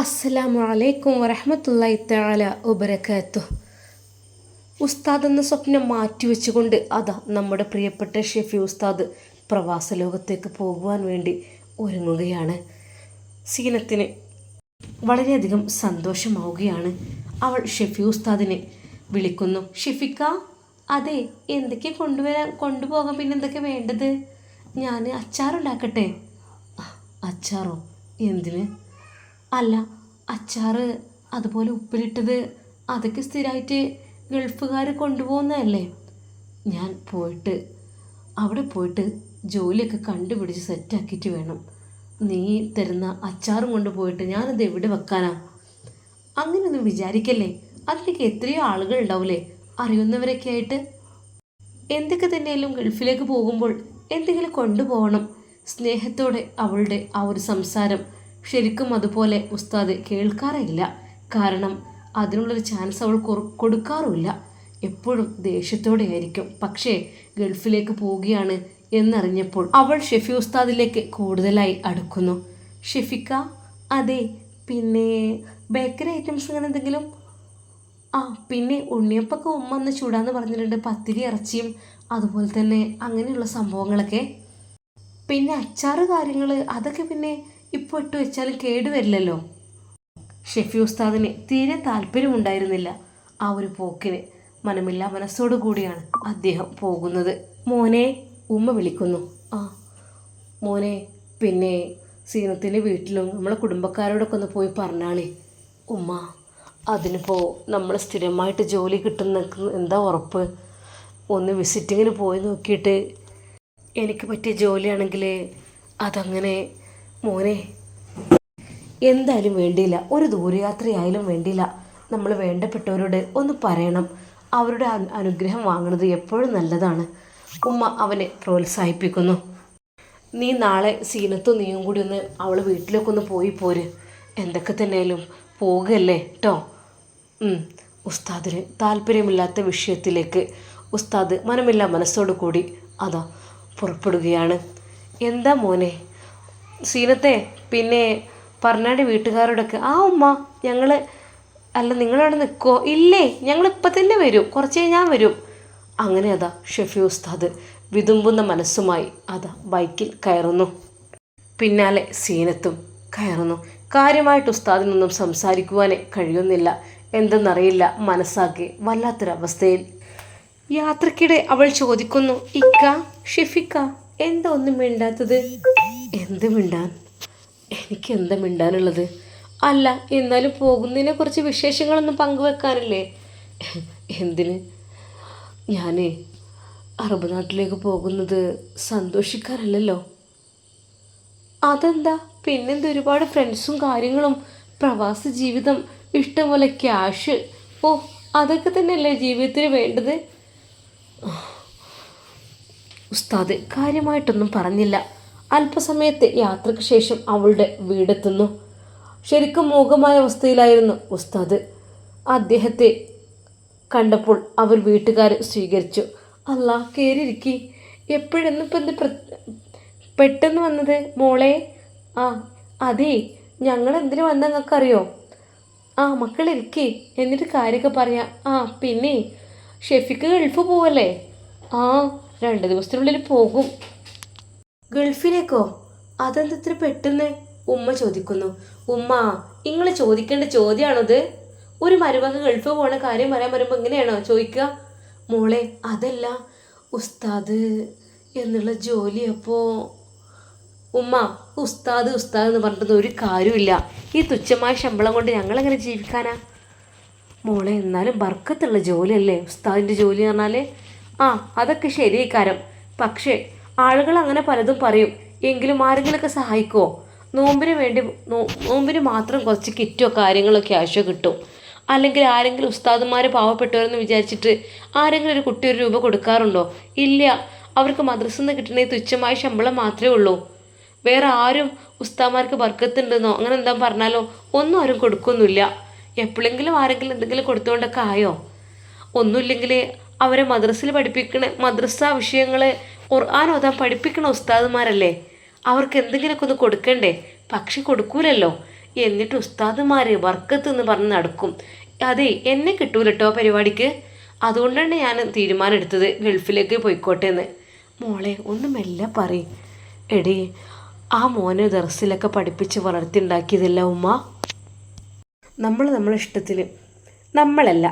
അസ്സലാമു അലൈക്കും വറഹ്മത്തുള്ളാഹി തആല വബറകാതുഹു. ഉസ്താദ് എന്ന സ്വപ്നം മാറ്റിവെച്ചുകൊണ്ട് അതാ നമ്മുടെ പ്രിയപ്പെട്ട ഷെഫി ഉസ്താദ് പ്രവാസ ലോകത്തേക്ക് പോകുവാൻ വേണ്ടി ഒരുങ്ങുകയാണ്. സീനത്തിന് വളരെയധികം സന്തോഷമാവുകയാണ്. അവൾ ഷെഫി ഉസ്താദിനെ വിളിക്കുന്നു. ഷെഫിക്ക, അതെ, എന്തൊക്കെ കൊണ്ടുപോകാൻ പിന്നെ എന്തൊക്കെ വേണ്ടത്? ഞാൻ അച്ചാറുണ്ടാക്കട്ടെ. അച്ചാറോ? എന്തിന്? അല്ല, അച്ചാറ് അതുപോലെ ഉപ്പിലിട്ടത് അതൊക്കെ സ്ഥിരമായിട്ട് ഗൾഫുകാർ കൊണ്ടുപോകുന്നതല്ലേ. ഞാൻ അവിടെ പോയിട്ട് ജോലിയൊക്കെ കണ്ടുപിടിച്ച് സെറ്റാക്കിയിട്ട് വേണം. നീ തരുന്ന അച്ചാറും കൊണ്ടുപോയിട്ട് ഞാനത് എവിടെ വെക്കാനാ? അങ്ങനെയൊന്നും വിചാരിക്കല്ലേ. അതിലേക്ക് എത്രയോ ആളുകൾ ഉണ്ടാവില്ലേ, അറിയുന്നവരൊക്കെ ആയിട്ട്. എന്തൊക്കെ തന്നെയാലും ഗൾഫിലേക്ക് പോകുമ്പോൾ എന്തെങ്കിലും കൊണ്ടുപോകണം. സ്നേഹത്തോടെ അവളുടെ ആ ഒരു സംസാരം ശരിക്കും അതുപോലെ ഉസ്താദ് കേൾക്കാറില്ല. കാരണം അതിനുള്ളൊരു ചാൻസ് അവൾ കൊടുക്കാറുമില്ല. എപ്പോഴും ദേഷ്യത്തോടെ ആയിരിക്കും. പക്ഷേ ഗൾഫിലേക്ക് പോവുകയാണ് എന്നറിഞ്ഞപ്പോൾ അവൾ ഷെഫി ഉസ്താദിലേക്ക് കൂടുതലായി അടുക്കുന്നു. ഷെഫിക്ക, അതെ, പിന്നെ ബേക്കറി ഐറ്റംസ് അങ്ങനെ എന്തെങ്കിലും? പിന്നെ ഉണ്ണിയപ്പൊക്കെ ഉമ്മ ഒന്ന് ചൂടാന്ന് പറഞ്ഞിട്ടുണ്ട്. പത്തിരി ഇറച്ചിയും അതുപോലെ തന്നെ അങ്ങനെയുള്ള സംഭവങ്ങളൊക്കെ. പിന്നെ അച്ചാറ് കാര്യങ്ങൾ അതൊക്കെ പിന്നെ ഇപ്പോൾ ഇട്ട് വെച്ചാലും കേടുവരില്ലല്ലോ. ഷെഫി ഉസ്താദിന് തീരെ താല്പര്യമുണ്ടായിരുന്നില്ല ആ ഒരു പോക്കിന്. മനമില്ല മനസ്സോടു കൂടിയാണ് അദ്ദേഹം പോകുന്നത്. മോനെ, ഉമ്മ വിളിക്കുന്നു. മോനെ, പിന്നെ സീനത്തിൻ്റെ വീട്ടിലും നമ്മളെ കുടുംബക്കാരോടൊക്കെ ഒന്ന് പോയി പറഞ്ഞാളേ. ഉമ്മ, അതിനിപ്പോൾ നമ്മൾ സ്ഥിരമായിട്ട് ജോലി കിട്ടുന്ന എന്താ ഉറപ്പ്? ഒന്ന് വിസിറ്റിങ്ങിന് പോയി നോക്കിയിട്ട് എനിക്ക് പറ്റിയ ജോലിയാണെങ്കിൽ അതങ്ങനെ. മോനെ, എന്തായാലും വേണ്ടിയില്ല, ഒരു ദൂരയാത്രയായാലും വേണ്ടിയില്ല, നമ്മൾ വേണ്ടപ്പെട്ടവരോട് ഒന്ന് പറയണം. അവരുടെ അനുഗ്രഹം വാങ്ങുന്നത് എപ്പോഴും നല്ലതാണ്. ഉമ്മ അവനെ പ്രോത്സാഹിപ്പിക്കുന്നു. നീ നാളെ സീനത്തും നീയും കൂടി ഒന്ന് അവളെ വീട്ടിലേക്ക് ഒന്ന് പോയി പോര്. എന്തൊക്കെ തന്നെയാലും പോകുകയല്ലേ കേട്ടോ. ഉസ്താദിന് താല്പര്യമില്ലാത്ത വിഷയത്തിലേക്ക് ഉസ്താദ് മനമില്ല മനസ്സോടു കൂടി അതാ പുറപ്പെടുകയാണ്. എന്താ മോനെ? സീനത്തെ, പിന്നെ പറഞ്ഞാണ്ട് വീട്ടുകാരോടൊക്കെ. ഉമ്മ, നിങ്ങളവിടെ നിൽക്കോ? ഇല്ലേ, ഞങ്ങളിപ്പോൾ തന്നെ വരും, കുറച്ച് കഴിഞ്ഞാൽ വരും. അങ്ങനെ അതാ ഷെഫി ഉസ്താദ് വിതുമ്പുന്ന മനസ്സുമായി അതാ ബൈക്കിൽ കയറുന്നു. പിന്നാലെ സീനത്തും കയറുന്നു. കാര്യമായിട്ട് ഉസ്താദിനൊന്നും സംസാരിക്കുവാനേ കഴിയുന്നില്ല. എന്തെന്നറിയില്ല, മനസ്സാകെ വല്ലാത്തൊരവസ്ഥയിൽ. യാത്രക്കിടെ അവൾ ചോദിക്കുന്നു, ഇക്ക, ഷെഫിക്ക, എന്താ ഒന്നും മിണ്ടാത്തത്? എന്ത് മിണ്ടാൻ? എനിക്ക് എന്താ മിണ്ടാനുള്ളത്? അല്ല, എന്നാലും പോകുന്നതിനെ കുറിച്ച് വിശേഷങ്ങളൊന്നും പങ്കുവെക്കാനില്ലേ? എന്തിന്? ഞാൻ അറബ് നാട്ടിലേക്ക് പോകുന്നത് സന്തോഷിക്കാനല്ലല്ലോ. അതെന്താ? പിന്നെന്താ, ഒരുപാട് ഫ്രണ്ട്സും കാര്യങ്ങളും, പ്രവാസ ജീവിതം, ഇഷ്ടംപോലെ ക്യാഷ്. അതൊക്കെ തന്നെയല്ലേ ജീവിതത്തിന് വേണ്ടത്. ഉസ്താദ് കാര്യമായിട്ടൊന്നും പറഞ്ഞില്ല. അല്പസമയത്തെ യാത്രയ്ക്ക് ശേഷം അവളുടെ വീടെത്തുന്നു. ശരിക്കും മൂകമായ അവസ്ഥയിലായിരുന്നു ഉസ്താദ്. അദ്ദേഹത്തെ കണ്ടപ്പോൾ അവർ വീട്ടുകാർ സ്വീകരിച്ചു. അല്ലാ, കയറിയിരിക്കി. എപ്പോഴെന്നിപ്പോൾ എന്ത് പെട്ടെന്ന് വന്നത് മോളെ? അതെ, ഞങ്ങൾ എന്തിനു വന്ന നിങ്ങൾക്കറിയോ? മക്കളിരിക്കേ, എന്നിട്ട് കാര്യമൊക്കെ പറയാം. പിന്നെ ഷെഫിക്ക് ഗൾഫ് പോവല്ലേ? 2 ദിവസത്തിനുള്ളിൽ പോകും. ഗൾഫിലേക്കോ? അതെന്തത്ര പെട്ടെന്ന്? ഉമ്മ ചോദിക്കുന്നു. ഉമ്മ, നിങ്ങൾ ചോദിക്കേണ്ട ചോദ്യമാണത്? ഒരു മരുമക ഗൾഫ് പോണ കാര്യം പറയാൻ വരുമ്പോൾ എങ്ങനെയാണോ ചോദിക്കുക? മോളെ, അതല്ല, ഉസ്താദ് എന്നുള്ള ജോലി. അപ്പോൾ ഉമ്മ, ഉസ്താദ് എന്ന് പറഞ്ഞിട്ടൊന്നും ഒരു കാര്യമില്ല. ഈ തുച്ഛമായ ശമ്പളം കൊണ്ട് ഞങ്ങളെങ്ങനെ ജീവിക്കാനാ? മോളെ, എന്നാലും ബർക്കത്തുള്ള ജോലിയല്ലേ ഉസ്താദിൻ്റെ ജോലി പറഞ്ഞാൽ? അതൊക്കെ ശരിയായിക്കാരം. പക്ഷേ ആളുകൾ അങ്ങനെ പലതും പറയും. എങ്കിലും ആരെങ്കിലുമൊക്കെ സഹായിക്കുമോ? നോമ്പിന് മാത്രം കുറച്ച് കിറ്റോ കാര്യങ്ങളോ ക്യാഷോ കിട്ടും. അല്ലെങ്കിൽ ആരെങ്കിലും ഉസ്താദുമാർ പാവപ്പെട്ടവരെന്ന് വിചാരിച്ചിട്ട് ആരെങ്കിലും ഒരു കുട്ടി 1 രൂപ കൊടുക്കാറുണ്ടോ? ഇല്ല. അവർക്ക് മദ്രസയിൽ നിന്ന് കിട്ടുന്ന തുച്ഛമായ ശമ്പളം മാത്രമേ ഉള്ളൂ. വേറെ ആരും ഉസ്താദുമാർക്ക് ബർക്കത്തുണ്ടെന്നോ അങ്ങനെ എന്താ പറഞ്ഞാലോ ഒന്നും ആരും കൊടുക്കൊന്നുമില്ല. എപ്പോഴെങ്കിലും ആരെങ്കിലും എന്തെങ്കിലും കൊടുത്തുകൊണ്ടൊക്കെ ആയോ? ഒന്നുമില്ലെങ്കിൽ അവരെ മദ്രസയിൽ പഠിപ്പിക്കണ മദ്രസ വിഷയങ്ങൾ ഖുർആൻ ഓതാൻ പഠിപ്പിക്കണ ഉസ്താദുമാരല്ലേ, അവർക്ക് എന്തെങ്കിലുമൊക്കെ ഒന്ന് കൊടുക്കണ്ടേ? പക്ഷെ കൊടുക്കൂലല്ലോ. എന്നിട്ട് ഉസ്താദുമാർ വർക്കത്തെന്ന് പറഞ്ഞ് നടക്കും. അതെ, എന്നെ കിട്ടൂല കേട്ടോ പരിപാടിക്ക്. അതുകൊണ്ടാണ് ഞാൻ തീരുമാനം എടുത്തത് ഗൾഫിലേക്ക് പോയിക്കോട്ടെ എന്ന്. മോളെ ഒന്ന് മെല്ലെ പറയും. എടി, ആ മോനെ ദർസിലൊക്കെ പഠിപ്പിച്ച് വളർത്തിണ്ടാക്കിയതല്ല ഉമ്മ. നമ്മളെ ഇഷ്ടത്തിന് നമ്മളല്ല,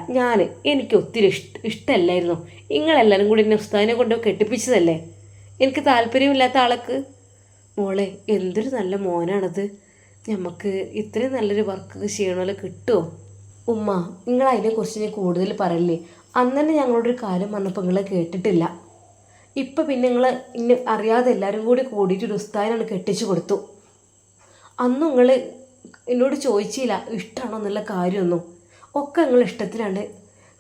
എനിക്ക് ഒത്തിരി ഇഷ്ടമല്ലായിരുന്നു. നിങ്ങളെല്ലാവരും കൂടി എന്നെ ഉസ്താദിനെ കൊണ്ട് കെട്ടിപ്പിച്ചതല്ലേ, എനിക്ക് താല്പര്യമില്ലാത്ത ആൾക്ക്. മോളെ, എന്തൊരു നല്ല മോനാണത്. നമുക്ക് ഇത്രയും നല്ലൊരു വർക്ക് ചെയ്യണമല്ലോ, കിട്ടുമോ? ഉമ്മ, നിങ്ങൾ അതിനെക്കുറിച്ച് ഞാൻ കൂടുതൽ പറയില്ലേ. അന്ന് തന്നെ ഞങ്ങളോടൊരു കാര്യം വന്നപ്പോൾ നിങ്ങൾ കേട്ടിട്ടില്ല. ഇപ്പം പിന്നെ നിങ്ങൾ ഇന്നെ അറിയാതെ എല്ലാവരും കൂടി കൂടിയിട്ടൊരു ഉസ്താദിനാണ് കെട്ടിച്ചു കൊടുത്തു. അന്നും നിങ്ങൾ എന്നോട് ചോദിച്ചില്ല ഇഷ്ടമാണോ എന്നുള്ള കാര്യമൊന്നും. ഒക്കെ നിങ്ങൾ ഇഷ്ടത്തിനാണ്ട്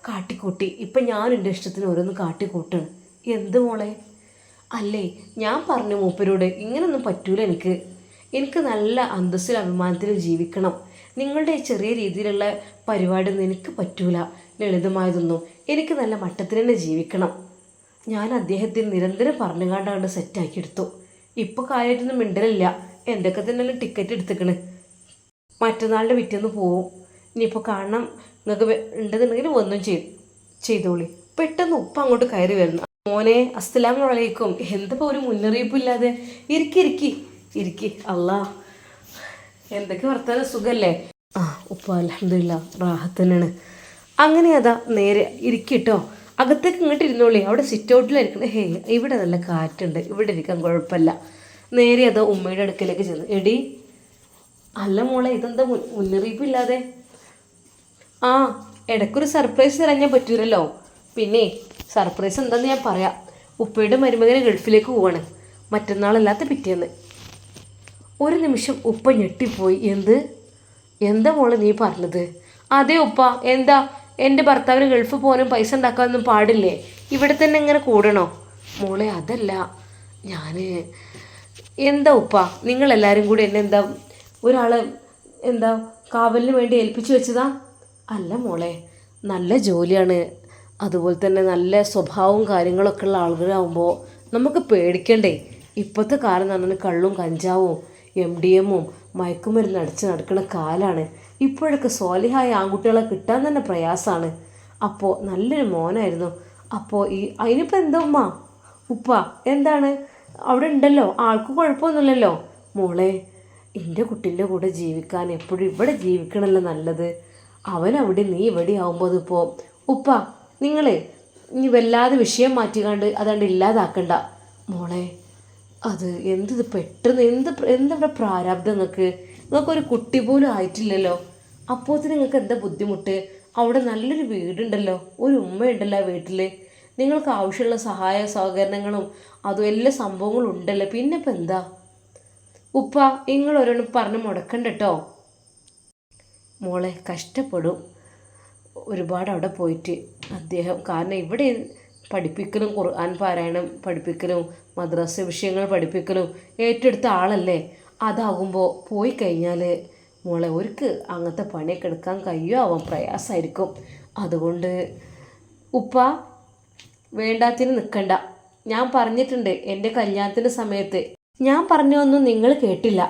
കാട്ടിക്കൂട്ടി. ഇപ്പം ഞാൻ എൻ്റെ ഇഷ്ടത്തിന് ഓരോന്ന് കാട്ടിക്കൂട്ടാണ്. എന്ത് മോളെ? അല്ലേ, ഞാൻ പറഞ്ഞു മൂപ്പരോട് ഇങ്ങനൊന്നും പറ്റൂല. എനിക്ക് നല്ല അന്തസ്സിലും അഭിമാനത്തിലും ജീവിക്കണം. നിങ്ങളുടെ ചെറിയ രീതിയിലുള്ള പരിപാടിയൊന്നും എനിക്ക് പറ്റൂല, ലളിതമായതൊന്നും. എനിക്ക് നല്ല മട്ടത്തിൽ തന്നെ ജീവിക്കണം. ഞാൻ അദ്ദേഹത്തിന് നിരന്തരം പറഞ്ഞുകാണ്ട് സെറ്റാക്കിയെടുത്തു. ഇപ്പോൾ കാര്യമായിട്ടൊന്നും മിണ്ടലില്ല. എന്തൊക്കെ തന്നെ ടിക്കറ്റ് എടുത്തേക്കണ്. മറ്റന്നാളുടെ പിറ്റേന്ന് പോവും. ഇനിയിപ്പോൾ കാണണം നിങ്ങൾക്ക് ഉണ്ടെന്നുണ്ടെങ്കിൽ ഒന്നും ചെയ്തോളി. പെട്ടെന്ന് ഉപ്പ അങ്ങോട്ട് കയറി വരുന്നു. മോനെ, അസ്സലാമു അലൈക്കും. എന്താ ഒരു മുന്നറിയിപ്പില്ലാതെ? ഇരിക്കി. അല്ലാ, എന്തൊക്കെ വർത്താനം, സുഖല്ലേ? ആ ഉപ്പ അൽഹംദുലില്ലാ റാഹത്ത് തന്നെയാണ്. അങ്ങനെ അതാ നേരെ ഇരിക്കട്ടോ. അകത്തേക്ക് ഇങ്ങോട്ട് ഇരുന്നോളി. അവിടെ സിറ്റ് ഔട്ടിലായിരിക്കണം. ഇവിടെ നല്ല കാറ്റുണ്ട്, ഇവിടെ ഇരിക്കാൻ കുഴപ്പമില്ല. നേരെ അതാ ഉമ്മയുടെ അടുക്കലേക്ക് ചെന്ന്. എടി, അല്ല മോളെ, ഇതെന്താ മുന്നറിയിപ്പില്ലാതെ? ആ, ഇടയ്ക്കൊരു സർപ്രൈസ് തരാൻ ഞാൻ പറ്റൂലല്ലോ. പിന്നെ സർപ്രൈസ് എന്താണെന്ന് ഞാൻ പറയാം. ഉപ്പയുടെ മരുമകനെ ഗൾഫിലേക്ക് പോവാണ്, മറ്റന്നാളല്ലാത്ത പിറ്റേന്ന്. ഒരു നിമിഷം ഉപ്പ ഞെട്ടിപ്പോയി. എന്താ മോളെ നീ പറഞ്ഞത്? അതെ ഉപ്പ, എന്താ എൻ്റെ ഭർത്താവിന് ഗൾഫ് പോകാനും പൈസ ഉണ്ടാക്കാനൊന്നും പാടില്ലേ? ഇവിടെ തന്നെ ഇങ്ങനെ കൂടണോ? മോളെ, അതല്ല ഞാൻ. എന്താ ഉപ്പ, നിങ്ങളെല്ലാവരും കൂടി എന്നെ ഒരാൾ കാവലിന് വേണ്ടി ഏൽപ്പിച്ചു വെച്ചതാ? അല്ല മോളെ, നല്ല ജോലിയാണ്, അതുപോലെ തന്നെ നല്ല സ്വഭാവവും കാര്യങ്ങളൊക്കെ ഉള്ള ആളുകളാകുമ്പോൾ നമുക്ക് പേടിക്കണ്ടേ. ഇപ്പോഴത്തെ കാലം എന്ന് പറഞ്ഞാൽ കള്ളും കഞ്ചാവും MDMഉം മയക്കുമരുന്ന് അടിച്ച് നടക്കുന്ന കാലാണ്. ഇപ്പോഴൊക്കെ സ്വാലിഹായ ആൺകുട്ടികളെ കിട്ടാൻ തന്നെ പ്രയാസമാണ്. അപ്പോൾ നല്ലൊരു മോനായിരുന്നു. അപ്പോൾ അതിനിപ്പോൾ എന്താ ഉപ്പ എന്താണ് അവിടെ ഉണ്ടല്ലോ, ആൾക്ക് കുഴപ്പമൊന്നുമില്ലല്ലോ. മോളെ, എൻ്റെ കുട്ടീൻ്റെ കൂടെ ജീവിക്കാൻ എപ്പോഴും ഇവിടെ ജീവിക്കണമല്ലോ നല്ലത്. അവനവിടെ നീ ഇവിടെ ആവുമ്പോൾ അതിപ്പോൾ ഉപ്പ നിങ്ങൾ ഇനി വല്ലാതെ വിഷയം മാറ്റിക്കാണ്ട് അതാണ്ട് ഇല്ലാതാക്കണ്ട മോളെ. അത് എന്ത് പെട്ടെന്ന് എന്താ പ്രാരാബ്ദം നിങ്ങൾക്കൊരു കുട്ടി പോലും ആയിട്ടില്ലല്ലോ. അപ്പോഴത്തേന് നിങ്ങൾക്ക് എന്താ ബുദ്ധിമുട്ട്? അവിടെ നല്ലൊരു വീടുണ്ടല്ലോ, ഒരു ഉമ്മയുണ്ടല്ലോ ആ വീട്ടിൽ. നിങ്ങൾക്ക് ആവശ്യമുള്ള സഹായ സഹകരണങ്ങളും അതും എല്ലാ സംഭവങ്ങളും ഉണ്ടല്ലോ. പിന്നെ ഇപ്പം എന്താ ഉപ്പ, നിങ്ങൾ ഓരോന്ന് പറഞ്ഞ് മുടക്കണ്ട കേട്ടോ. മോളെ കഷ്ടപ്പെടും ഒരുപാട് അവിടെ പോയിട്ട് അദ്ദേഹം. കാരണം ഇവിടെ പഠിപ്പിക്കലും ഖുർആൻ പാരായണം പഠിപ്പിക്കലും മദ്രസ വിഷയങ്ങൾ പഠിപ്പിക്കലും ഏറ്റെടുത്ത ആളല്ലേ. അതാകുമ്പോൾ പോയി കഴിഞ്ഞാൽ മോളെ ഒരിക്ക് അങ്ങനത്തെ പണിയൊക്കെ എടുക്കാൻ കഴിയുമാവാൻ പ്രയാസമായിരിക്കും. അതുകൊണ്ട് ഉപ്പ വേണ്ടാത്തിന് നിൽക്കണ്ട. ഞാൻ പറഞ്ഞിട്ടുണ്ട് എൻ്റെ കല്യാണത്തിൻ്റെ സമയത്ത്. ഞാൻ പറഞ്ഞൊന്നും നിങ്ങൾ കേട്ടില്ല.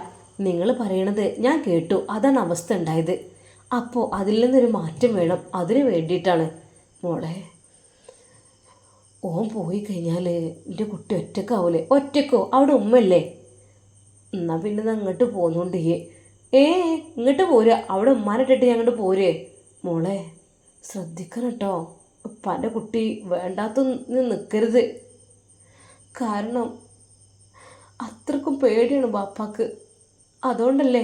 നിങ്ങൾ പറയണത് ഞാൻ കേട്ടു. അതാണ് അവസ്ഥ ഉണ്ടായത്. അപ്പോൾ അതിൽ നിന്നൊരു മാറ്റം വേണം. അതിന് വേണ്ടിയിട്ടാണ് മോളെ. ഓൻ പോയി കഴിഞ്ഞാൽ എൻ്റെ കുട്ടി ഒറ്റക്കാവൂലേ? ഒറ്റക്കോ? അവിടെ ഉമ്മല്ലേ? എന്നാൽ പിന്നെ അങ്ങോട്ട് പോന്നുകൊണ്ട് ഇങ്ങോട്ട് പോരുക. അവിടെ ഉമ്മാനിട്ടിട്ട് ഞാൻ അങ്ങോട്ട് പോരേ. മോളെ ശ്രദ്ധിക്കണം കേട്ടോ. ഉപ്പാൻ്റെ കുട്ടി വേണ്ടാത്തൊന്നും നിൽക്കരുത്. കാരണം അത്രക്കും പേടിയാണ് ബാപ്പാക്ക്. അതുകൊണ്ടല്ലേ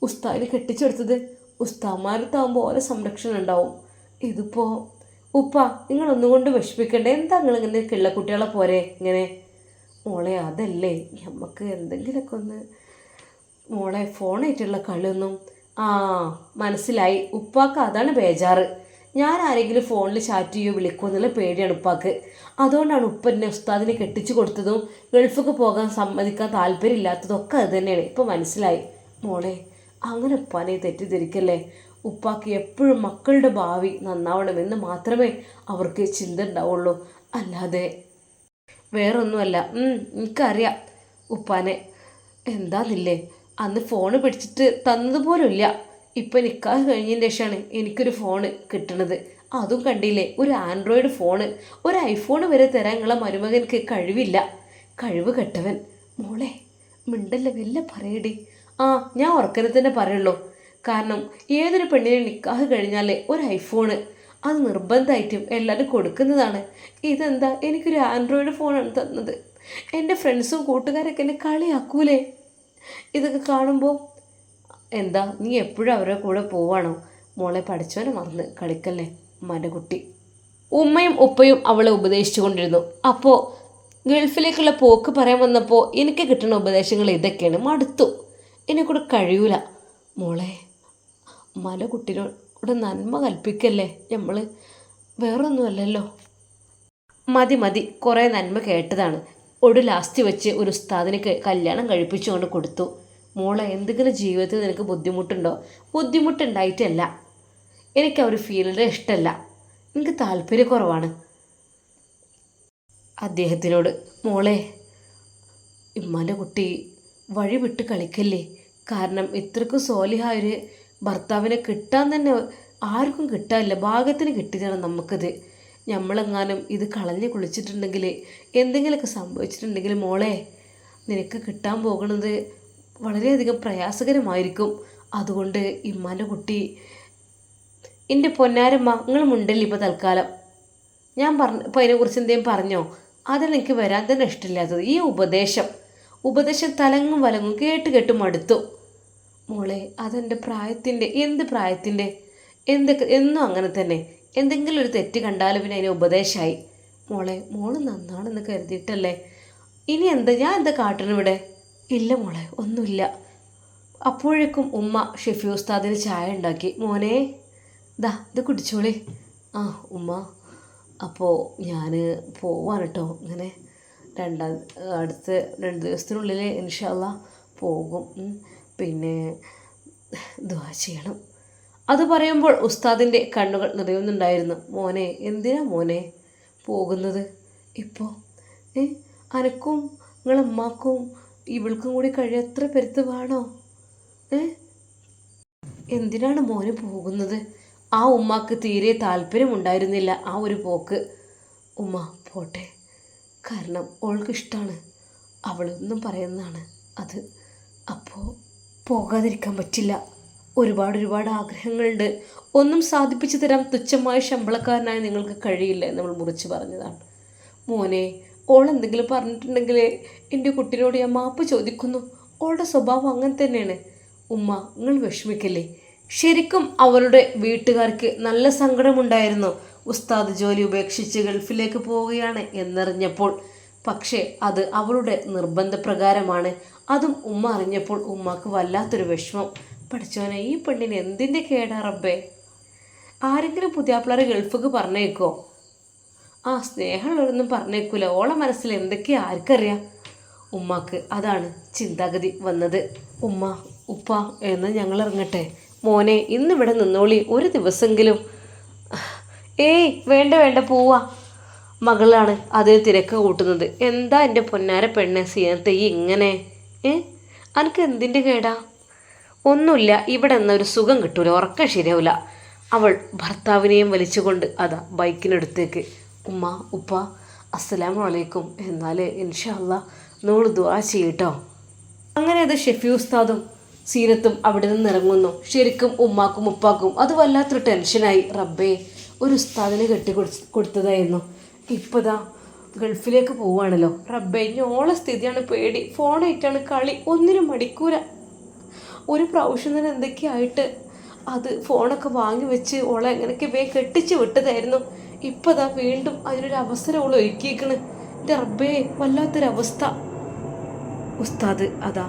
ഉസ്താദിനെ കെട്ടിച്ചെടുത്തത്. ഉസ്താദ്മാരത്താവുമ്പോൾ ഓരോ സംരക്ഷണം ഉണ്ടാവും. ഇതിപ്പോൾ ഉപ്പ നിങ്ങളൊന്നും കൊണ്ട് വിഷമിക്കണ്ടേ. എന്താ നിങ്ങളിങ്ങനെ കിള്ളക്കുട്ടികളെ പോരെ ഇങ്ങനെ? മോളെ അതല്ലേ, നമുക്ക് എന്തെങ്കിലുമൊക്കെ ഒന്ന് മോളെ ഫോണായിട്ടുള്ള കളിയൊന്നും. മനസ്സിലായി. ഉപ്പാക്ക് അതാണ് ബേജാറ്. ഞാൻ ആരെങ്കിലും ഫോണിൽ ചാറ്റ് ചെയ്യുകയോ വിളിക്കുമോ എന്നുള്ള പേടിയാണ് ഉപ്പാക്ക്. അതുകൊണ്ടാണ് ഉപ്പ എന്നെ ഉസ്താദിനെ കെട്ടിച്ചു കൊടുത്തതും ഗൾഫൊക്കെ പോകാൻ സമ്മതിക്കാൻ താല്പര്യമില്ലാത്തതും ഒക്കെ അത് തന്നെയാണ്. ഇപ്പം മനസ്സിലായി. മോളെ അങ്ങനെ ഉപ്പാനെ തെറ്റിദ്ധരിക്കല്ലേ. ഉപ്പാക്ക് എപ്പോഴും മക്കളുടെ ഭാവി നന്നാവണമെന്ന് മാത്രമേ അവർക്ക് ചിന്ത ഉണ്ടാവുള്ളൂ. അല്ലാതെ വേറൊന്നുമല്ല. എനിക്കറിയാം ഉപ്പാനെ എന്താന്നില്ലേ. അന്ന് ഫോണ് പിടിച്ചിട്ട് തന്നതുപോലുമില്ല. ഇപ്പം നിക്കാഹ് കഴിഞ്ഞതിന് ശേഷമാണ് എനിക്കൊരു ഫോണ് കിട്ടണത്. അതും കണ്ടില്ലേ, ഒരു ആൻഡ്രോയിഡ് ഫോണ്. ഒരു ഐഫോൺ വരെ തരാൻ നിങ്ങളെ മരുമകനക്ക് കഴിവില്ല. കഴിവ് കെട്ടവൻ. മോളെ മിണ്ടല്ല, വല്ല പറയടി. ആ, ഞാൻ ഉറക്കനെ തന്നെ പറയുള്ളൂ. കാരണം ഏതൊരു പെണ്ണിനെ നിക്കാഹ് കഴിഞ്ഞാൽ ഒരു ഐഫോണ് അത് നിർബന്ധമായിട്ടും എല്ലാവരും കൊടുക്കുന്നതാണ്. ഇതെന്താ എനിക്കൊരു ആൻഡ്രോയിഡ് ഫോണാണ് തന്നത്. എൻ്റെ ഫ്രണ്ട്സും കൂട്ടുകാരൊക്കെ എന്നെ കളിയാക്കൂലേ ഇതൊക്കെ കാണുമ്പോൾ? എന്താ നീ എപ്പോഴും അവരുടെ കൂടെ പോവാണോ? മോളെ പഠിച്ചവനെ മറന്ന് കളിക്കല്ലേ ഉമ്മാൻ്റെ കുട്ടി. ഉമ്മയും ഉപ്പയും അവളെ ഉപദേശിച്ചു കൊണ്ടിരുന്നു. അപ്പോൾ ഗൾഫിലേക്കുള്ള പോക്ക് പറയാൻ വന്നപ്പോൾ എനിക്ക് കിട്ടുന്ന ഉപദേശങ്ങൾ ഇതൊക്കെയാണ്. മടുത്തു, എന്നെക്കൂടെ കഴിയൂല. മോളെ ഉമ്മാൻ്റെ കുട്ടീനോട് നന്മ കൽപ്പിക്കല്ലേ, നമ്മൾ വേറൊന്നുമല്ലല്ലോ. മതി മതി, കുറേ നന്മ കേട്ടതാണ്. ലാസ്റ്റ് വെച്ച് ഒരു ഉസ്താദിന് കല്യാണം കഴിപ്പിച്ചുകൊണ്ട് കൊടുത്തു. മോളെ എന്തെങ്കിലും ജീവിതത്തിൽ നിനക്ക് ബുദ്ധിമുട്ടുണ്ടോ? ബുദ്ധിമുട്ടുണ്ടായിട്ടല്ല, എനിക്ക് ആ ഒരു ഫീൽഡ് ഇഷ്ടമല്ല, എനിക്ക് താല്പര്യക്കുറവാണ് അദ്ദേഹത്തിനോട്. മോളെ ഇമ്മാൻ്റെ കുട്ടി വഴി വിട്ട് കളിക്കല്ലേ. കാരണം ഇത്രക്കും സോലിഹായൊരു ഭർത്താവിനെ കിട്ടാൻ തന്നെ ആർക്കും കിട്ടാനില്ല. ഭാഗ്യത്തിന് കിട്ടിയതാണ് നമുക്കത്. നമ്മളെങ്ങാനും ഇത് കളഞ്ഞ് കുളിച്ചിട്ടുണ്ടെങ്കിൽ, എന്തെങ്കിലുമൊക്കെ സംഭവിച്ചിട്ടുണ്ടെങ്കിൽ മോളെ നിനക്ക് കിട്ടാൻ പോകുന്നത് വളരെയധികം പ്രയാസകരമായിരിക്കും. അതുകൊണ്ട് ഇമ്മാൻ്റെ കുട്ടി, എൻ്റെ പൊന്നാരമ്മ നിങ്ങൾ മുണ്ടല്ലേ ഇപ്പോൾ തൽക്കാലം. ഞാൻ ഇപ്പോൾ അതിനെക്കുറിച്ച് എന്തെങ്കിലും പറഞ്ഞോ? അതാണ് എനിക്ക് വരാൻ തന്നെ ഇഷ്ടമില്ലാത്തത്. ഈ ഉപദേശം തലങ്ങും വലങ്ങും കേട്ട് മടുത്തു. മോളെ അതെൻ്റെ പ്രായത്തിൻ്റെ, എന്ത് പ്രായത്തിൻ്റെ, എന്തൊക്കെ എന്നും അങ്ങനെ തന്നെ. എന്തെങ്കിലും ഒരു തെറ്റ് കണ്ടാലും പിന്നെ അതിന് ഉപദേശമായി. മോള് നന്നാണെന്ന് കരുതിയിട്ടല്ലേ. ഇനി എന്താ ഞാൻ എന്താ കാട്ടണിവിടെ? ഇല്ല മോളെ, ഒന്നുമില്ല. അപ്പോഴേക്കും ഉമ്മ ഷെഫി ഉസ്താദിന് ചായ ഉണ്ടാക്കി. മോനെ ഇത് കുടിച്ചോളി. ആ ഉമ്മ, അപ്പോൾ ഞാൻ പോവാണ് കേട്ടോ. ഇങ്ങനെ അടുത്ത 2 ദിവസത്തിനുള്ളിൽ ഇൻഷാ അല്ലാഹ് പോകും. പിന്നെ ദുആ ചെയ്യണം. അത് പറയുമ്പോൾ ഉസ്താദിൻ്റെ കണ്ണുകൾ നിറയുന്നുണ്ടായിരുന്നു. മോനെ എന്തിനാ മോനെ പോകുന്നത് ഇപ്പോൾ? അനക്കും നിങ്ങളമ്മക്കും ഇവൾക്കും കൂടി എത്ര പെരുത്ത് വേണോ? എന്തിനാണ് മോന് പോകുന്നത്? ആ ഉമ്മാക്ക് തീരെ താല്പര്യമുണ്ടായിരുന്നില്ല ആ ഒരു പോക്ക്. ഉമ്മ പോട്ടെ, കാരണം ഓൾക്ക് ഇഷ്ടമാണ്, അവളൊന്നും പറയുന്നതാണ് അത്. അപ്പോൾ പോകാതിരിക്കാൻ പറ്റില്ല. ഒരുപാട് ആഗ്രഹങ്ങളുണ്ട്. ഒന്നും സാധിപ്പിച്ചു തരാൻ തുച്ഛമായ ശമ്പളക്കാരനായി നിങ്ങൾക്ക് കഴിയില്ല എന്ന് നമ്മൾ മുറിച്ച് പറഞ്ഞതാണ്. മോനെ ഓളെന്തെങ്കിലും പറഞ്ഞിട്ടുണ്ടെങ്കിൽ എൻ്റെ കുട്ടിയോട് ഞാൻ മാപ്പ് ചോദിക്കുന്നു. ഓളുടെ സ്വഭാവം അങ്ങനെ തന്നെയാണ്. ഉമ്മ നിങ്ങൾ വിഷമിക്കല്ലേ. ശരിക്കും അവളുടെ വീട്ടുകാർക്ക് നല്ല സങ്കടമുണ്ടായിരുന്നു ഉസ്താദ് ജോലി ഉപേക്ഷിച്ച് ഗൾഫിലേക്ക് പോവുകയാണ് എന്നറിഞ്ഞപ്പോൾ. പക്ഷേ അത് അവളുടെ നിർബന്ധപ്രകാരമാണ്. അതും ഉമ്മ അറിഞ്ഞപ്പോൾ ഉമ്മക്ക് വല്ലാത്തൊരു വിഷമം. പഠിച്ചോനെ ഈ പെണ്ണിന് എന്തിൻ്റെ കേടാ റബ്ബേ. ആരെങ്കിലും പുതിയാപ്പിളാരെ ഗൾഫിക്ക് പറഞ്ഞേക്കോ? ആ സ്നേഹമുള്ളവരൊന്നും പറഞ്ഞേക്കൂല. ഓളെ മനസ്സിൽ എന്തൊക്കെയാ ആർക്കറിയാം. ഉമ്മാക്ക് അതാണ് ചിന്താഗതി വന്നത്. ഉമ്മ ഉപ്പ എന്ന് ഞങ്ങൾ ഇറങ്ങട്ടെ. മോനെ ഇന്നിവിടെ നിന്നോളി ഒരു ദിവസമെങ്കിലും. വേണ്ട പോവാ. മകളാണ് അതിന് തിരക്ക് കൂട്ടുന്നത്. എന്താ എൻ്റെ പൊന്നാര പെണ്ണെ സീനത്തെ ഈ ഇങ്ങനെ? അനക്ക് എന്തിൻ്റെ കേടാ? ഒന്നുമില്ല, ഇവിടെ നിന്നൊരു സുഖം കിട്ടൂല, ഉറക്കം ശരിയാവില്ല. അവൾ ഭർത്താവിനെയും വലിച്ചുകൊണ്ട് ബൈക്കിനടുത്തേക്ക്. ഉമ്മ ഉപ്പ അസ്സലാമു അലൈക്കും. എന്നാൽ ഇൻഷാ അല്ലാഹ് നിങ്ങൾ ദുആ ചെയ്യട്ടോ. അങ്ങനെ അത് ഷെഫി ഉസ്താദും സീനത്തും അവിടെ നിന്ന് ഇറങ്ങുന്നു. ശരിക്കും ഉമ്മാക്കും ഉപ്പാക്കും അത് വല്ലാത്തൊരു ടെൻഷനായി. റബ്ബേ, ഒരു ഉസ്താദിനെ കൊടുത്തതായിരുന്നു, ഇപ്പതാ ഗൾഫിലേക്ക് പോവുകയാണല്ലോ. റബ്ബേ, ഞോളെ സ്ഥിതിയാണ് പേടി. ഫോണായിട്ടാണ് കളി, ഒന്നിനും മടിക്കൂല. ഒരു പ്രാവശ്യം തന്നെ എന്തൊക്കെയായിട്ട് അത് ഫോണൊക്കെ വാങ്ങി വെച്ച് ഓളെ എങ്ങനെയൊക്കെ കെട്ടിച്ച് വിട്ടതായിരുന്നു. ഇപ്പതാ വീണ്ടും അതിനൊരു അവസരം ഓൾ ഒരുക്കിയേക്കണ്. എൻ്റെ റബ്ബേ, വല്ലാത്തൊരവസ്ഥ. ഉസ്താദ് അതാ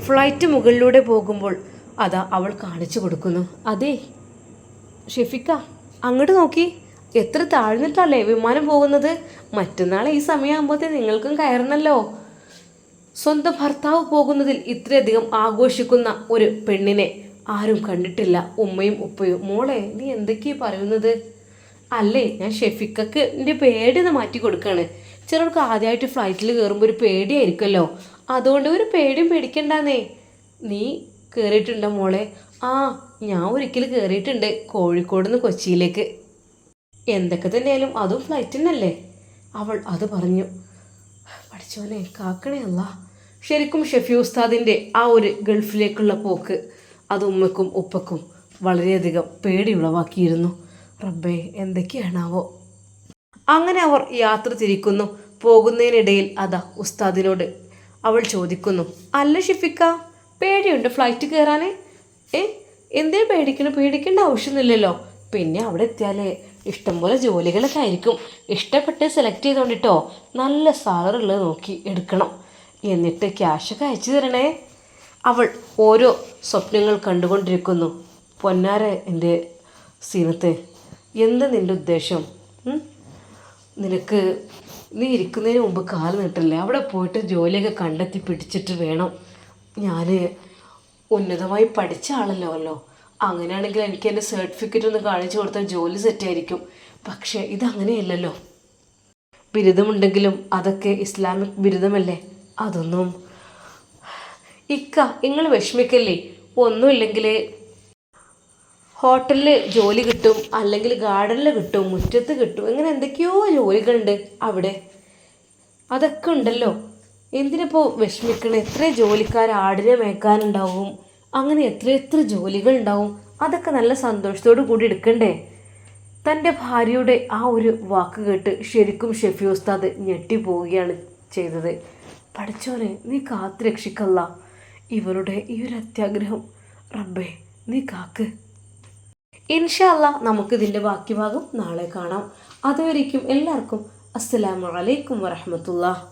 ഫ്ലൈറ്റ് മുകളിലൂടെ പോകുമ്പോൾ അതാ അവൾ കാണിച്ചു കൊടുക്കുന്നു. അതെ ഷെഫിക്ക, അങ്ങോട്ട് നോക്കി, എത്ര താഴ്ന്നിട്ടല്ലേ വിമാനം പോകുന്നത്. മറ്റന്നാൾ ഈ സമയമാകുമ്പോഴത്തേ നിങ്ങൾക്കും കയറണല്ലോ. സ്വന്തം ഭർത്താവ് പോകുന്നതിൽ ഇത്രയധികം ആഘോഷിക്കുന്ന ഒരു പെണ്ണിനെ ആരും കണ്ടിട്ടില്ല. ഉമ്മയും ഉപ്പയും. മോളെ നീ എന്തൊക്കെയാ പറയുന്നത്? അല്ലേ ഞാൻ ഷെഫിക്കക്ക് എൻ്റെ പേടിയൊന്ന് മാറ്റി കൊടുക്കുകയാണ്. ചിലർക്ക് ആദ്യമായിട്ട് ഫ്ലൈറ്റിൽ കയറുമ്പോൾ ഒരു പേടിയായിരിക്കുമല്ലോ, അതുകൊണ്ട് ഒരു പേടിയും പേടിക്കണ്ടെന്നേ. നീ കയറിയിട്ടുണ്ടോ മോളെ? ആ, ഞാൻ ഒരിക്കൽ കയറിയിട്ടുണ്ട് കോഴിക്കോട് നിന്ന് കൊച്ചിയിലേക്ക്. എന്തൊക്കെ തന്നെയാലും അതും ഫ്ലൈറ്റിനല്ലേ? അവൾ അത് പറഞ്ഞു. പഠിച്ചോനെ കാക്കണേ അല്ല. ശരിക്കും ഷെഫി ഉസ്താദിൻ്റെ ആ ഒരു ഗൾഫിലേക്കുള്ള പോക്ക് അത് ഉമ്മക്കും ഉപ്പക്കും വളരെയധികം പേടിയുളവാക്കിയിരുന്നു. റബ്ബേ, എന്തൊക്കെയാണാവോ. അങ്ങനെ അവർ യാത്ര തിരിക്കുന്നു. പോകുന്നതിനിടയിൽ അതാ ഉസ്താദിനോട് അവൾ ചോദിക്കുന്നു, അല്ല ഷെഫിക്ക, പേടിയുണ്ട് ഫ്ലൈറ്റ് കയറാനേ? എന്തിനു പേടിക്കണം? പേടിക്കേണ്ട ആവശ്യമൊന്നുമില്ലല്ലോ. പിന്നെ അവിടെ എത്തിയാലേ ഇഷ്ടംപോലെ ജോലികളൊക്കെ ആയിരിക്കും. ഇഷ്ടപ്പെട്ട് സെലക്ട് ചെയ്തോണ്ടിട്ടോ നല്ല സാലറി ഉള്ളത് നോക്കി എടുക്കണം. എന്നിട്ട് ക്യാഷൊക്കെ അയച്ചു തരണേ. അവൾ ഓരോ സ്വപ്നങ്ങൾ കണ്ടുകൊണ്ടിരിക്കുന്നു. പൊന്നാര എൻ്റെ സീനത്ത്, എന്താ നിൻ്റെ ഉദ്ദേശം? നീ ഇരിക്കുന്നതിന് മുമ്പ് കാല് നീട്ടല്ലേ? അവിടെ പോയിട്ട് ജോലിയൊക്കെ കണ്ടെത്തി പിടിച്ചിട്ട് വേണം. ഞാൻ ഉന്നതമായി പഠിച്ച ആളല്ലോ. അങ്ങനെയാണെങ്കിൽ എനിക്ക് എൻ്റെ സർട്ടിഫിക്കറ്റ് ഒന്ന് കാണിച്ചു കൊടുത്താൽ ജോലി സെറ്റായിരിക്കും. പക്ഷേ ഇതങ്ങനെയല്ലല്ലോ. ബിരുദമുണ്ടെങ്കിലും അതൊക്കെ ഇസ്ലാമിക് ബിരുദമല്ലേ. അതൊന്നും ഇക്ക നിങ്ങൾ വിഷമിക്കല്ലേ. ഒന്നുമില്ലെങ്കിൽ ഹോട്ടലിൽ ജോലി കിട്ടും, അല്ലെങ്കിൽ ഗാർഡനിൽ കിട്ടും, മുറ്റത്ത് കിട്ടും, ഇങ്ങനെ എന്തൊക്കെയോ ജോലികളുണ്ട് അവിടെ. അതൊക്കെ ഉണ്ടല്ലോ. എന്തിനിപ്പോൾ വിഷമിക്കണം? എത്ര ജോലിക്കാർ ആടിനെ മേയ്ക്കാനുണ്ടാവും, അങ്ങനെ എത്ര ജോലികളുണ്ടാവും. അതൊക്കെ നല്ല സന്തോഷത്തോടു കൂടി എടുക്കണ്ടേ? തൻ്റെ ഭാര്യയുടെ ആ ഒരു വാക്ക് കേട്ട് ശരിക്കും ഷെഫി ഉസ്താദ് ഞെട്ടിപ്പോവുകയാണ് ചെയ്തത്. പഠിച്ചോനെ നീ കാത്തു രക്ഷിക്കല്ല ഇവരുടെ ഈ ഒരു അത്യാഗ്രഹം. റബ്ബേ നീ കാക്ക്. ഇൻഷാ അല്ലാ നമുക്കിതിൻ്റെ ബാക്കി ഭാഗം നാളെ കാണാം. അതുവരേക്കും എല്ലാവർക്കും അസ്സലാമു അലൈക്കും വറഹ്മത്തുള്ളാഹി.